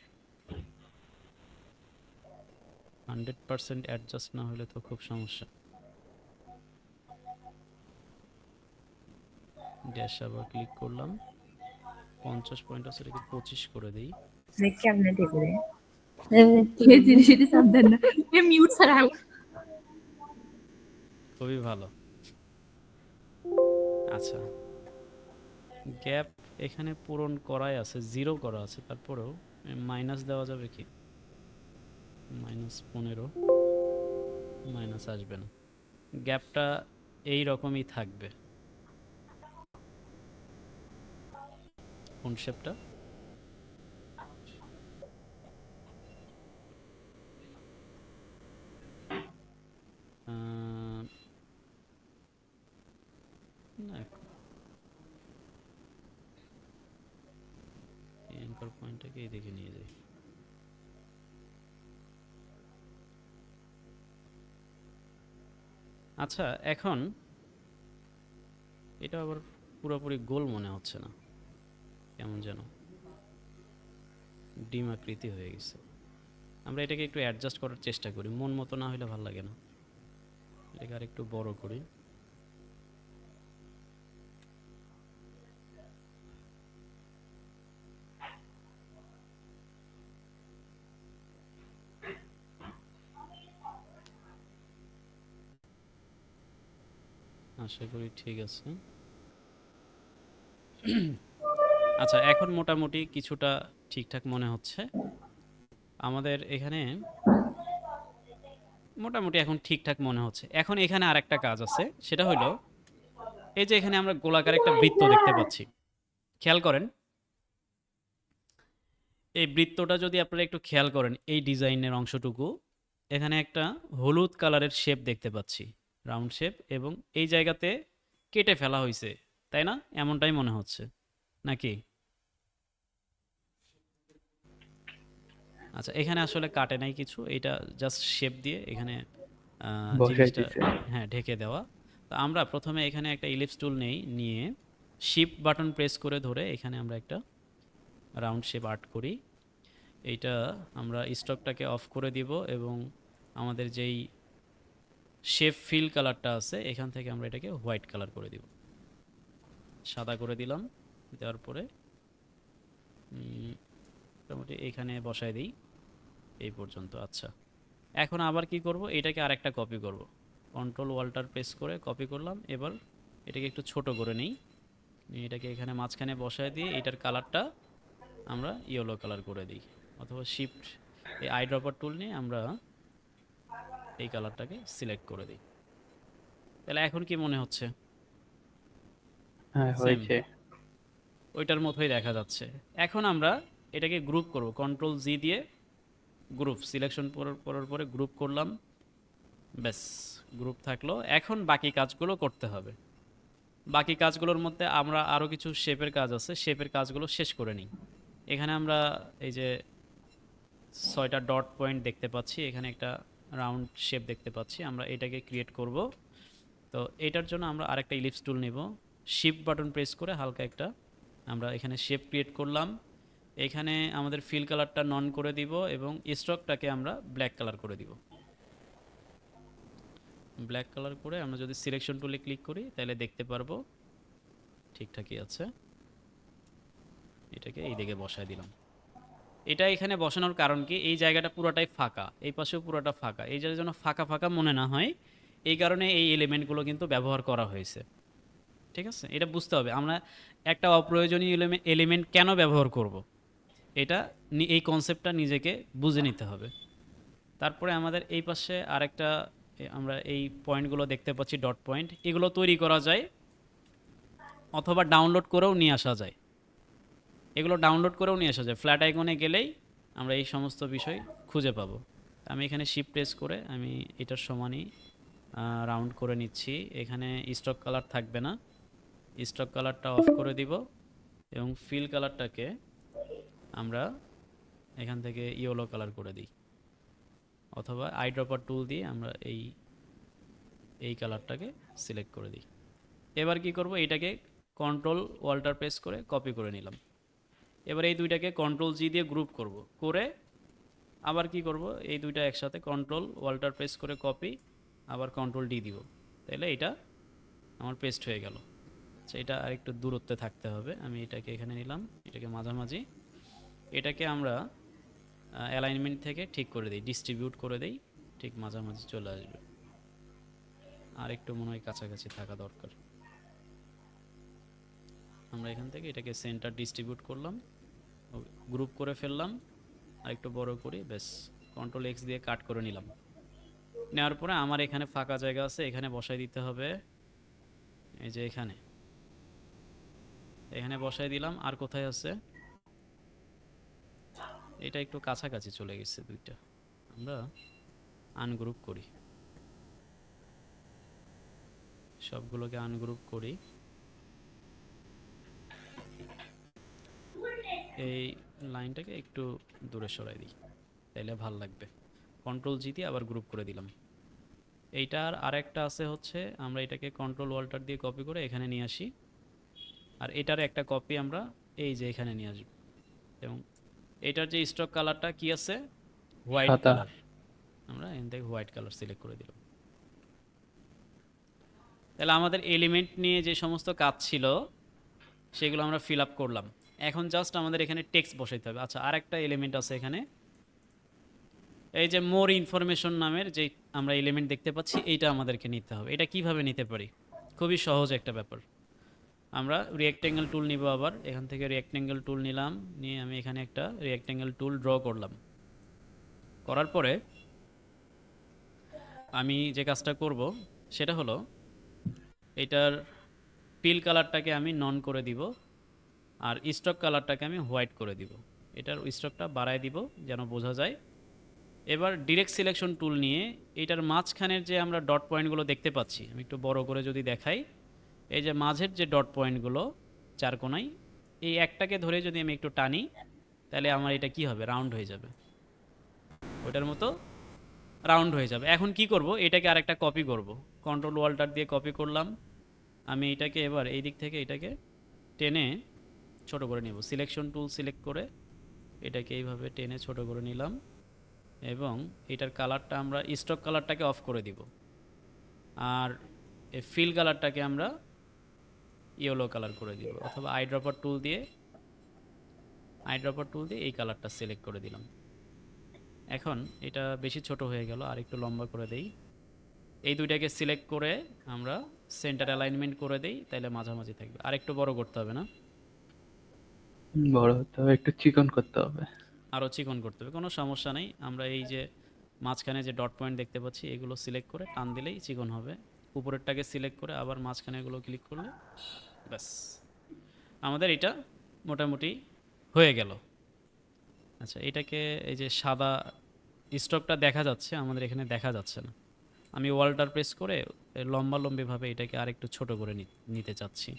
100% অ্যাডজাস্ট না হলে তো খুব সমস্যা। ড্যাশ আবার ক্লিক করলাম, 50 পয়েন্ট আছে, এটাকে 25 করে দিই। কেমনে ঠিক করে সেটা সাবধান না মিউট ছাড়া খুবই ভালো। আচ্ছা, গ্যাপ এখানে পূরণ করাই আছে, 0 করা আছে, তারপরেও মাইনাস দেওয়া যাবে কি? -15, মাইনাস আসবে না, গ্যাপটা এই রকমই থাকবে। কোন শেপটা? না, অ্যাঙ্কর পয়েন্টটাকে এইদিকে নিয়ে যাই। আচ্ছা, এখন এটা আবার পুরোপুরি গোল মনে হচ্ছে না, কেমন যেন ডিম আকৃতি হয়ে গেছে। আমরা এটাকে একটু অ্যাডজাস্ট করার চেষ্টা করি, মন মতো না হলে ভালো লাগে না। এটাকে আর একটু বড় করি। আশা করি ঠিক আছে। আচ্ছা, এখন মোটামুটি কিছুটা ঠিকঠাক মনে হচ্ছে আমাদের এখানে। মোটামুটি এখন ঠিকঠাক মনে হচ্ছে। এখন এখানে আরেকটা কাজ আছে, সেটা হলো এই যে এখানে আমরা গোলাকার একটা বৃত্ত দেখতে পাচ্ছি, খেয়াল করেন। এই বৃত্তটা যদি আপনারা একটু খেয়াল করেন, এই ডিজাইনের অংশটুকু, এখানে একটা হলুদ কালারের শেপ দেখতে পাচ্ছি, রাউন্ড শেপ, এবং এই জায়গাতে কেটে ফেলা হয়েছে, তাই না? এমনটাই মনে হচ্ছে নাকি? আচ্ছা, এখানে আসলে কাটে নাই কিছু, এটা জাস্ট শেপ দিয়ে এখানে বসাই জিনিসটা, দিছে। হ্যাঁ, ঢেকে দেওয়া। তো আমরা প্রথমে এখানে একটা ইলিপস টুল নিয়ে শিফট বাটন প্রেস করে ধরে এখানে আমরা একটা রাউন্ড শেপ আর্ট করি। এইটা আমরা স্টকটাকে অফ করে দিব এবং আমাদের যেই শেপ ফিল কালারটা আছে এখান থেকে আমরা এটাকে হোয়াইট কালার করে দিব, সাদা করে দিলাম। দেওয়ার পরে মোটামুটি এখানে বসায় দিই এই পর্যন্ত। আচ্ছা, এখন আবার কি করব, এটাকে আরেকটা কপি করব। কন্ট্রোল ওয়াল্টার প্রেস করে কপি করলাম। এবার এটাকে একটু ছোট করে নিই, এটাকে এখানে মাঝখানে বসায় দিয়ে এটার কালারটা আমরা ইয়েলো কালার করে দিই, অথবা শিফট এই আই ড্রপার টুল নিয়ে আমরা এই কালারটাকে সিলেক্ট করে দিই। তাহলে এখন কি মনে হচ্ছে? হ্যাঁ, সেম হয়েছে। ওইটার মতোই দেখা যাচ্ছে। এখন আমরা এটাকে গ্রুপ করব, কন্ট্রোল জি দিয়ে গ্রুপ সিলেকশন করার পরে গ্রুপ করলাম। ব্যাস, গ্রুপ থাকলো। এখন বাকি কাজগুলো করতে হবে। বাকি কাজগুলোর মধ্যে আমরা আরও কিছু শেপের কাজ আছে, শেপের কাজগুলো শেষ করে নিই। এখানে আমরা এই যে 6টা ডট পয়েন্ট দেখতে পাচ্ছি, এখানে একটা রাউন্ড শেপ দেখতে পাচ্ছি, আমরা এটাকে ক্রিয়েট করব। তো এটার জন্য আমরা আরেকটা ইলিপস টুল নেব, শিফট বাটন প্রেস করে হালকা একটা আমরা এখানে শেপ ক্রিয়েট করলাম। এখানে আমাদের ফিল কালারটা নন করে দিব এবং স্ট্রোকটাকে আমরা ব্ল্যাক কালার করে দিব। ব্ল্যাক কালার করে আমরা যদি সিলেকশন টুলে ক্লিক করি তাহলে দেখতে পারবো ঠিকঠাকই আছে। এটাকে এই দিকে বসায় দিলাম। এটা এখানে বসানোর কারণ কি, এই জায়গাটা পুরোটাই ফাঁকা, এই পাশেও পুরোটা ফাঁকা, এই জায়গার জন্য ফাঁকা ফাঁকা মনে না হয়, এই কারণে এই এলিমেন্টগুলো কিন্তু ব্যবহার করা হয়েছে। ঠিক আছে, এটা বুঝতে হবে আমরা একটা অপ্রয়োজনীয় এলিমেন্ট কেন ব্যবহার করব, এটা এই কনসেপ্টটা নিজেকে বুঝে নিতে হবে। তারপরে আমাদের এই পাশে আরেকটা আমরা এই পয়েন্টগুলো দেখতে পাচ্ছি, ডট পয়েন্ট, এগুলো তৈরি করা যায় অথবা ডাউনলোড করেও নিয়ে আসা যায়। এগুলো ডাউনলোড করেও নিয়ে আসা যায়, ফ্ল্যাট আইকনে গেলেই আমরা এই সমস্ত বিষয় খুঁজে পাবো। আমি এখানে শিফট প্রেস করে আমি এটার সমানই রাউন্ড করে নিচ্ছি। এখানে স্টক কালার থাকবে না, স্টক কালারটা অফ করে দিব এবং ফিল কালারটাকে আমরা এখান থেকে ইয়েলো কালার করে দিই, অথবা আই ড্রপার টুল দিয়ে আমরা এই কালারটাকে সিলেক্ট করে দিই। এবার কি করব, এটাকে কন্ট্রোল ওয়াল্টার প্রেস করে কপি করে নিলাম। এবার এই দুইটাকে কন্ট্রোল জি দিয়ে গ্রুপ করব, করে আবার কি করব, এই দুইটা একসাথে কন্ট্রোল ওয়াল্টার প্রেস করে কপি, আবার কন্ট্রোল ডি দিব, তাহলে এটা আমার পেস্ট হয়ে গেল। আচ্ছা, এটা আর একটু দূরত্বে থাকতে হবে, আমি এটাকে এখানে নিলাম, এটাকে মাঝামাঝি, এটাকে আমরা অ্যালাইনমেন্ট থেকে ঠিক করে দিই, ডিস্ট্রিবিউট করে দেই, ঠিক মাঝামাঝি চলে আসবে। আর একটু মনে হয় কাছাকাছি থাকা দরকার। আমরা এখান থেকে এটাকে সেন্টার ডিস্ট্রিবিউট করলাম, গ্রুপ করে ফেললাম, আর একটু বড় করি, ব্যাস কন্ট্রোল এক্স দিয়ে কাট করে নিলাম। নেওয়ার পরে আমার এখানে ফাঁকা জায়গা আছে, এখানে বসাই দিতে হবে, এই যে এখানে এখানে বসাই দিলাম। আর কোথায় আছে, এটা একটু কাছাকাছি চলে গেছে দুইটা, আমরা আনগ্রুপ করি, সবগুলোকে আনগ্রুপ করি, এই লাইনটাকে একটু দূরে সরাই দিই, তাইলে ভাল লাগবে। কন্ট্রোল জি দিয়ে আবার গ্রুপ করে দিলাম। এইটার আরেকটা আছে হচ্ছে, আমরা এটাকে কন্ট্রোল ওয়াল্টার দিয়ে কপি করে এখানে নিয়ে আসি, আর এটার একটা কপি আমরা এই যে এখানে নিয়ে আসব। এবং এটার যে স্টক কালারটা কি আছে, হোয়াইট সাদা। কালার, আমরা এখান থেকে হোয়াইট কালার সিলেক্ট করে দিলাম। তাহলে আমাদের এলিমেন্ট নিয়ে যে সমস্ত কাজ ছিল সেগুলো আমরা ফিল আপ করলাম। এখন জাস্ট আমাদের এখানে টেক্সট বসাইতে হবে। আচ্ছা, আরেকটা এলিমেন্ট আছে এখানে, এই যে মোর ইনফরমেশন নামের যে আমরা এলিমেন্ট দেখতে পাচ্ছি, এইটা আমাদেরকে নিতে হবে। এটা কিভাবে নিতে পারি, খুবই সহজ একটা ব্যাপার। আমরা রিয়েক্ট্যাঙ্গেল টুল নিব, আবার এখান থেকে রিয়েক্ট্যাঙ্গেল টুল নিলাম, নিয়ে আমি এখানে একটা রিয়েক্ট্যাঙ্গেল টুল ড্র করলাম। করার পরে আমি যে কাজটা করব সেটা হলো, এটার পিল কালারটাকে আমি নন করে দিব, আর স্টক কালারটাকে আমি হোয়াইট করে দিব। এটার স্টকটা বাড়ায় দিব যেন বোঝা যায়। এবার ডিরেক্ট সিলেকশন টুল নিয়ে এটার মাঝখানের যে আমরা ডট পয়েন্টগুলো দেখতে পাচ্ছি, আমি একটু বড় করে যদি দেখাই, এই যে মাঝের যে ডট পয়েন্টগুলো চার কোনায়, এই একটাকে ধরে যদি আমি একটু টানি, তাহলে আমার এটা কি হবে, রাউন্ড হয়ে যাবে, ওইটার মতো রাউন্ড হয়ে যাবে। এখন কি করব, এটাকে আরেকটা কপি করব, কন্ট্রোল ওয়াল্টার দিয়ে কপি করলাম। আমি এটাকে এবার এই দিক থেকে এটাকে টেনে ছোট করে নেব, সিলেকশন টুল সিলেক্ট করে এটাকে এইভাবে টেনে ছোট করে নিলাম, এবং এটার কালারটা আমরা স্টক কালারটাকে অফ করে দিব, আর এই ফিল কালারটাকে আমরা ইয়েলো কালার করে দিব, অথবা আইড্রপার টুল দিয়ে এই কালারটা সিলেক্ট করে দিলাম। এখন এটা বেশি ছোট হয়ে গেল, আর একটু লম্বা করে দেই। এই দুইটাকে সিলেক্ট করে আমরা সেন্টার অ্যালাইনমেন্ট করে দেই, তাহলে মাঝামাঝি থাকবে। আর একটু বড় করতে হবে না, বড় হতে হবে, একটু চিকন করতে হবে। আরও চিকন করতে হবে, কোনো সমস্যা নেই। আমরা এই যে মাঝখানে যে ডট পয়েন্ট দেখতে পাচ্ছি, এগুলো সিলেক্ট করে টান দিলেই চিকন হবে। উপরেরটাকে সিলেক্ট করে আবার মাঝখানে এগুলো ক্লিক করলে ব্যাস আমাদের এটা মোটামুটি হয়ে গেল। আচ্ছা, এটাকে এই যে সাদা স্টকটা দেখা যাচ্ছে, আমাদের এখানে দেখা যাচ্ছে না। আমি ওয়াল্টার প্রেস করে লম্বালম্বিভাবে এটাকে আরেকটু ছোট করে নিতে চাচ্ছি,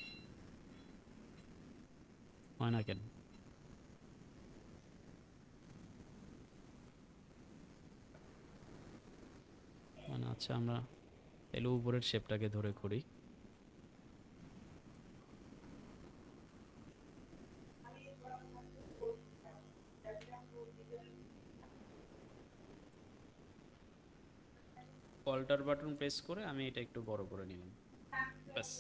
হয় না কেন? মানে আচ্ছা, আমরা এলো উপরের শেপটাকে ধরে করি। অল্টার বাটন প্রেস করে আমি এটা একটু বড় করে নিলাম, ব্যাস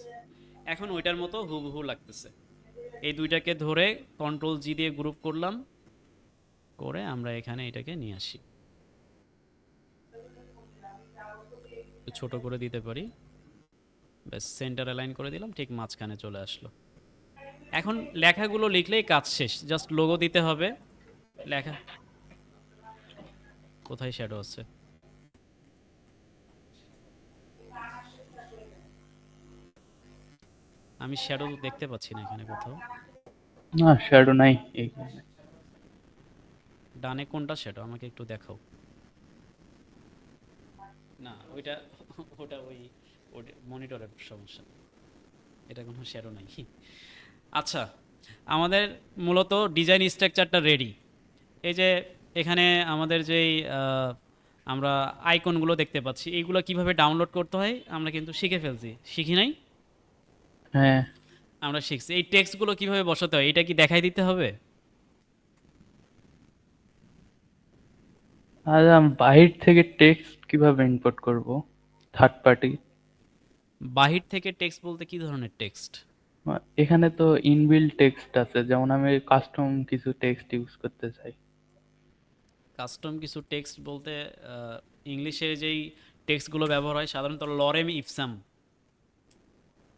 এখন ওইটার মতো হুবহু লাগতেছে। এই দুইটাকে ধরে কন্ট্রোল জি দিয়ে গ্রুপ করলাম, করে আমরা এখানে এটাকে নিয়ে আসি, একটু ছোট করে দিতে পারি, ব্যাস সেন্টার অ্যালাইন করে দিলাম, ঠিক মাঝখানে চলে আসলো। এখন লেখাগুলো লিখলেই কাজ শেষ, জাস্ট লোগো দিতে হবে। লেখা কোথায় শ্যাডো আছে, আমি শ্যাডো দেখতে পাচ্ছি না এখানে কোথাও। না, শ্যাডো নাই এইখানে। ডানে কোনটা শ্যাডো আমাকে একটু দেখাও। না, ওইটা ওটা ওই মনিটরের সমস্যা, এটা কোনো শ্যাডো নাই। আচ্ছা, আমাদের মূলত ডিজাইন স্ট্রাকচারটা রেডি। এই যে এখানে আমাদের যেই আমরা আইকনগুলো দেখতে পাচ্ছি, এইগুলো কিভাবে ডাউনলোড করতে হয় আমরা কিন্তু শিখে ফেলছি, শিখি নাই? হ্যাঁ, আমরা শিখছি। এই টেক্সটগুলো কিভাবে বসাতে হয় এটা কি দেখাই দিতে হবে? আর বাহির থেকে টেক্সট কিভাবে ইম্পোর্ট করব, থার্ড পার্টি? বাহির থেকে টেক্সট বলতে কি ধরনের টেক্সট? এখানে তো ইনবিল্ট টেক্সট আছে, যেমন আমি কাস্টম কিছু টেক্সট ইউজ করতে চাই। কাস্টম কিছু টেক্সট বলতে ইংলিশে যেই টেক্সটগুলো ব্যবহার হয় সাধারণত লরেম ইপসাম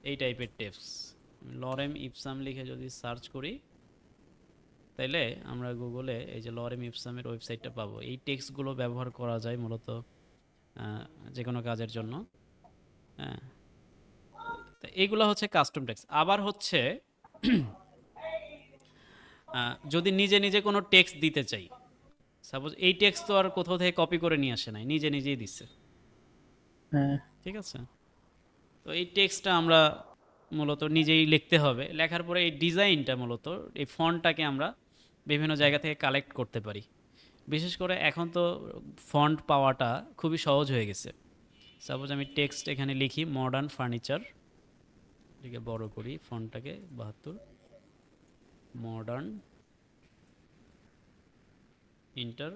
এই টাইপের টেক্সট। লরেম ইপসাম লিখে যদি সার্চ করি তাইলে আমরা গুগলে এই যে লরেম ইপসামের ওয়েবসাইটটা পাবো। এই টেক্সটগুলো ব্যবহার করা যায় মূলত যে কোনো কাজের জন্য। হ্যাঁ, তো এইগুলো হচ্ছে কাস্টম টেক্সট। আবার হচ্ছে যদি নিজে নিজে কোনো টেক্সট দিতে চাই, সাপোজ এই টেক্সট তো আর কোথাও থেকে কপি করে নিয়ে আসে নাই, নিজে নিজেই দিচ্ছে। হ্যাঁ। ঠিক আছে, তো এই টেক্সটটা আমরা মূলত নিজেই লিখতে হবে। লেখার পরে এই ডিজাইনটা মূলত এই ফন্টটাকে আমরা বিভিন্ন জায়গা থেকে কালেক্ট করতে পারি। বিশেষ করে এখন তো ফন্ট পাওয়াটা খুবই সহজ হয়ে গেছে। সাপোজ আমি টেক্সট এখানে লিখি মডার্ন ফার্নিচার, এটাকে বড় করি ফন্টটাকে 72, modern enter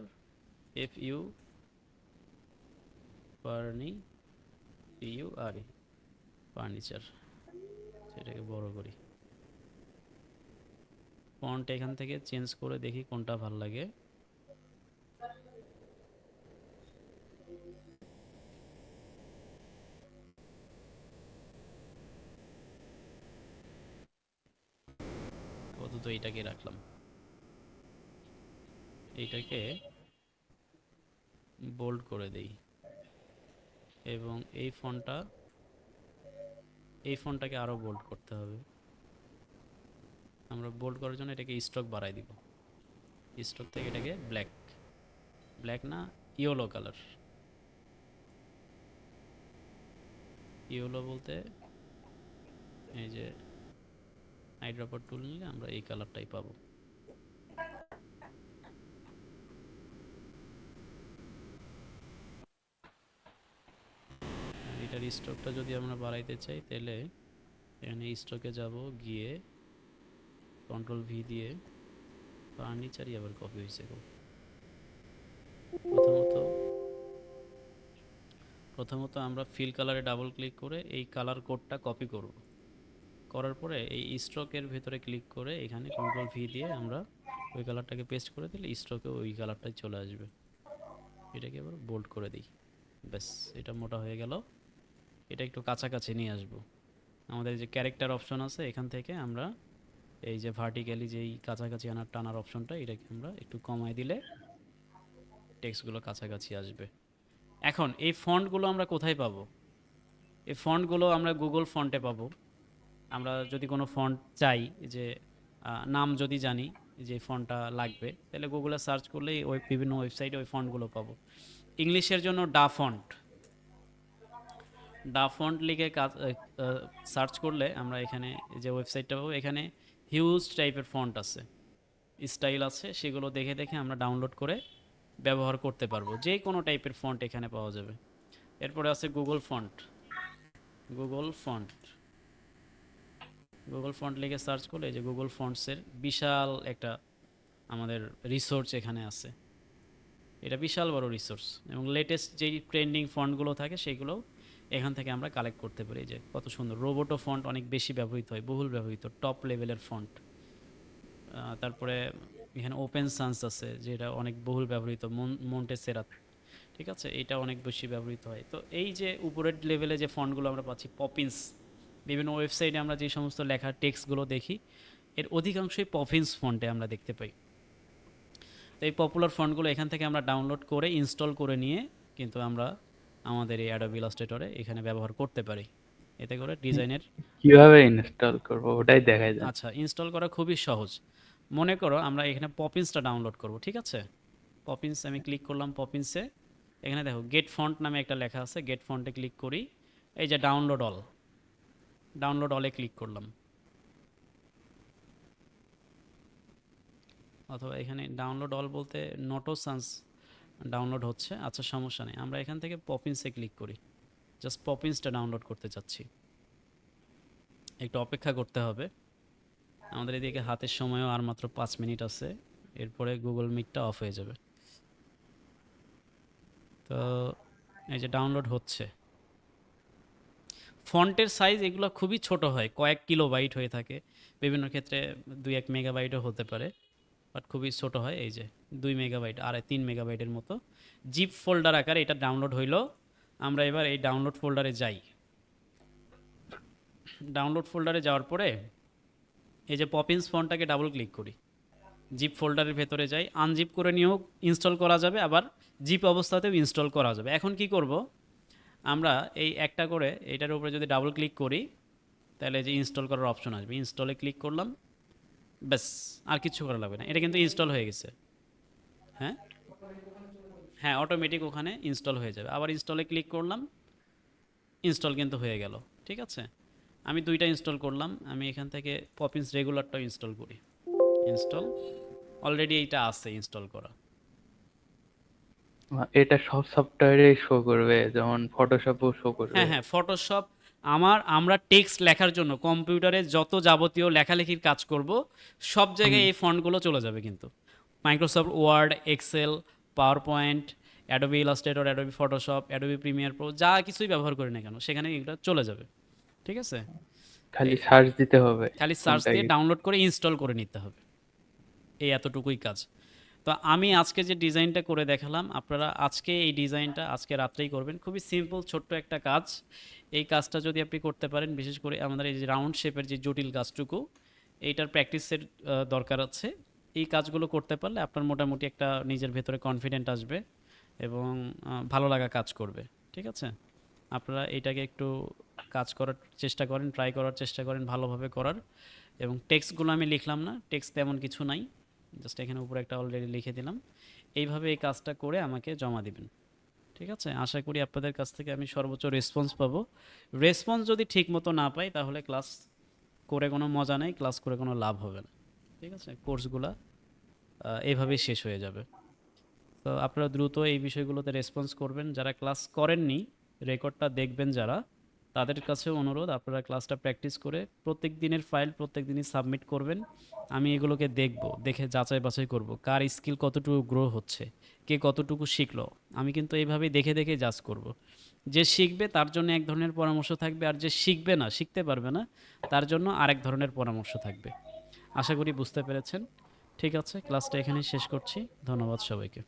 F U furni U R furniture, সেটাকে বড় করি। ফন্ট এখান থেকে চেঞ্জ করে দেখি কোনটা ভাল লাগে। আপাতত এইটাকে রাখলাম, এইটাকে বোল্ড করে দেই এবং এই ফন্টটাকে আরও বোল্ড করতে হবে। আমরা বোল্ড করার জন্য এটাকে স্ট্রোক বাড়াই দিব, স্ট্রোক থেকে এটাকে ব্ল্যাক, ব্ল্যাক না ইয়েলো কালার। ইয়েলো বলতে এই যে আইড্রপার টুল নিলে আমরা এই কালারটাই পাবো। এটার স্ট্রোকটা যদি আমরা বাড়াইতে চাই তাহলে এখানে স্ট্রোকে যাব, গিয়ে কন্ট্রোল ভি দিয়ে ফার্নিচারই আবার কপি হয়েছে। প্রথমত আমরা ফিল কালারে ডাবল ক্লিক করে এই কালার কোডটা কপি করব। করার পরে এই স্ট্রোকের ভেতরে ক্লিক করে এখানে কন্ট্রোল ভি দিয়ে আমরা ওই কালারটাকে পেস্ট করে দিলে স্ট্রোকে ওই কালারটাই চলে আসবে। এটাকে এবার বোল্ড করে দিই, ব্যাস এটা মোটা হয়ে গেল। এটা একটু কাছাকাছি নিয়ে আসবো। আমাদের যে ক্যারেক্টার অপশন আছে এখান থেকে আমরা এই যে ভার্টিক্যালি যেই কাছাকাছি আনার টানার অপশনটা, এটাকে আমরা একটু কমায় দিলে টেক্সটগুলো কাছাকাছি আসবে। এখন এই ফন্টগুলো আমরা কোথায় পাবো? এই ফন্টগুলো আমরা গুগল ফন্টে পাবো। আমরা যদি কোনো ফন্ট চাই, যে নাম যদি জানি যে ফন্টটা লাগবে, তাহলে গুগলে সার্চ করলেই ওই বিভিন্ন ওয়েবসাইটে ওই ফন্টগুলো পাবো। ইংলিশের জন্য ডা ফন্ট লিখে সার্চ করলে আমরা এখানে যে ওয়েবসাইটটা পাবো, এখানে হিউজ টাইপের ফন্ট আছে, স্টাইল আছে, সেগুলো দেখে দেখে আমরা ডাউনলোড করে ব্যবহার করতে পারবো। যে কোনো টাইপের ফন্ট এখানে পাওয়া যাবে। এরপরে আছে গুগল ফন্ট। গুগল ফন্ট লিখে সার্চ করলে এই যে গুগল ফন্টসের বিশাল একটা আমাদের রিসোর্স এখানে আছে। এটা বিশাল বড় রিসোর্স এবং লেটেস্ট যেই ট্রেন্ডিং ফন্টগুলো থাকে সেগুলো এখান থেকে আমরা কালেক্ট করতে পারি। যে কত সুন্দর রোবোটো ফন্ট অনেক বেশি ব্যবহৃত হয়, বহুল ব্যবহৃত টপ লেভেলের ফন্ট। তারপরে এখানে ওপেন সান্স আছে যেটা অনেক বহুল ব্যবহৃত, মন্টেসেরাত, ঠিক আছে, এটা অনেক বেশি ব্যবহৃত হয়। তো এই যে উপরের লেভেলে যে ফন্টগুলো আমরা পাচ্ছি, পপিন্স, বিভিন্ন ওয়েবসাইটে আমরা যে সমস্ত লেখা টেক্সটগুলো দেখি এর অধিকাংশই পপিন্স ফন্টে আমরা দেখতে পাই। তো এই পপুলার ফন্টগুলো এখান থেকে আমরা ডাউনলোড করে ইনস্টল করে নিয়ে কিন্তু আমরা আমাদের এই অ্যাডোবি ইলাস্ট্রেটরে এখানে ব্যবহার করতে পারি। এতে করে ডিজাইনের কিভাবে ইনস্টল করব ওটাই দেখাই যায়। আচ্ছা, ইনস্টল করা খুবই সহজ। মনে করো আমরা এখানে পপিন্সটা ডাউনলোড করব, ঠিক আছে। পপিন্স আমি ক্লিক করলাম, পপিন্সে এখানে দেখো গেট ফন্ট নামে একটা লেখা আছে, গেট ফন্টে ক্লিক করি, এই যে ডাউনলোড অলে ক্লিক করলাম, অথবা এখানে ডাউনলোড অল বলতে নোটো সান্স ডাউনলোড হচ্ছে। আচ্ছা, সমস্যা নেই, আমরা এখান থেকে পপিন্সে ক্লিক করি, জাস্ট পপিন্সটা ডাউনলোড করতে চাচ্ছি। একটু অপেক্ষা করতে হবে, আমাদের এদিকে হাতের সময়ও আর মাত্র 5 মিনিট আছে, এরপরে গুগল মিটটা অফ হয়ে যাবে। তো এই যে ডাউনলোড হচ্ছে। ফন্টের সাইজ এগুলো খুবই ছোট হয়, কয়েক কিলোবাইট হয়ে থাকে, বিভিন্ন ক্ষেত্রে 2-1 মেগাবাইটও হতে পারে, বাট খুবই ছোট হয়। এই যে 2 মেগাবাইট, 3 মেগাবাইটের মতো জিপ ফোল্ডার আকারে এটা ডাউনলোড হইলো। আমরা এবার এই ডাউনলোড ফোল্ডারে যাই। ডাউনলোড ফোল্ডারে যাওয়ার পরে এই যে পপিন্স ফন্টটাকে ডাবল ক্লিক করি, জিপ ফোল্ডারের ভেতরে যাই, আনজিপ করে নিয়েও ইনস্টল করা যাবে, আবার জিপ অবস্থাতেও ইনস্টল করা যাবে। এখন কি করব, আমরা এই একটা করে এটার উপরে যদি ডাবল ক্লিক করি, তাহলে যে ইনস্টল করার অপশন আসবে, ইনস্টলে ক্লিক করলাম, ব্যাস আর কিছু করা লাগবে না, এটা কিন্তু ইনস্টল হয়ে গেছে। হ্যাঁ হ্যাঁ, অটোমেটিক ওখানে ইনস্টল হয়ে যাবে। আবার ইনস্টলে ক্লিক করলাম, ইনস্টল কিন্তু হয়ে গেল। ঠিক আছে, আমি দুইটা ইনস্টল করলাম, আমি এখান থেকে পপিন্স রেগুলারটাও ইনস্টল করি। ইনস্টল, অলরেডি এইটা আছে ইনস্টল করা। এটা সব সফটওয়্যারে শো করবে, যেমন ফটোশপও শো করবে। হ্যাঁ হ্যাঁ, ফটোশপ আমরা টেক্সট লেখার জন্য কম্পিউটারে যত যাবতীয় লেখালেখির কাজ করব, সব জায়গায় এই ফন্টগুলো চলে যাবে কিন্তু। Microsoft Word, Excel, PowerPoint, Adobe Illustrator, Adobe Photoshop, Adobe Premiere Pro, যা কিছুই ব্যবহার করি না কেন সেখানে এগুলো চলে যাবে। ঠিক আছে, খালি সার্চ দিতে হবে খালি সার্চ কোনটা দিয়ে কি। ডাউনলোড করে ইনস্টল করে নিতে হবে, এই এতটুকুই কাজ। তো আমি আজকে যে ডিজাইনটা করে দেখালাম, আপনারা আজকে এই ডিজাইনটা আজকে রাত্রেই করবেন। খুবই সিম্পল ছোট্ট একটা কাজ। এই কাজটা যদি আপনি করতে পারেন, বিশেষ করে আমাদের এই যে রাউন্ড শেপের যে জটিল কাজটুকু, এইটার প্র্যাকটিসের দরকার আছে। এই কাজগুলো করতে পারলে আপনার মোটামুটি একটা নিজের ভেতরে কনফিডেন্ট আসবে এবং ভালো লাগা কাজ করবে। ঠিক আছে, আপনারা এইটাকে একটু কাজ করার চেষ্টা করেন, ট্রাই করার চেষ্টা করেন ভালোভাবে করার। এবং টেক্সটগুলো আমি লিখলাম না, টেক্সট তেমন কিছু নাই, জাস্ট এখানে উপরে একটা অলরেডি লিখে দিলাম। এইভাবে এই কাজটা করে আমাকে জমা দিবেন। ঠিক আছে, আশা করি আপনাদের কাছ থেকে আমি সর্বোচ্চ রেসপন্স পাবো। রেসপন্স যদি ঠিক মতো না পাই, তাহলে ক্লাস করে কোনো মজা নেই, ক্লাস করে কোনো লাভ হবে না। ঠিক আছে, কোর্সগুলা এইভাবেই শেষ হয়ে যাবে। তো আপনারা দ্রুত এই বিষয়গুলোতে রেসপন্স করবেন। যারা ক্লাস করেননি, রেকর্ডটা দেখবেন যারা, তাদের কাছেও অনুরোধ, আপনারা ক্লাসটা প্র্যাকটিস করে প্রত্যেক দিনের ফাইল প্রত্যেক দিনই সাবমিট করবেন। আমি এগুলোকে দেখব, দেখে যাচাই বাছাই করব কার স্কিল কতটুকু গ্রো হচ্ছে, কে কতটুকু শিখলো। আমি কিন্তু এইভাবেই দেখে দেখে জাজ করব। যে শিখবে তার জন্য এক ধরনের পরামর্শ থাকবে, আর যে শিখবে না, শিখতে পারবে না, তার জন্য আরেক ধরনের পরামর্শ থাকবে। আশা করি বুঝতে পেরেছেন। ঠিক আছে, ক্লাসটা এখানেই শেষ করছি। ধন্যবাদ সবাইকে।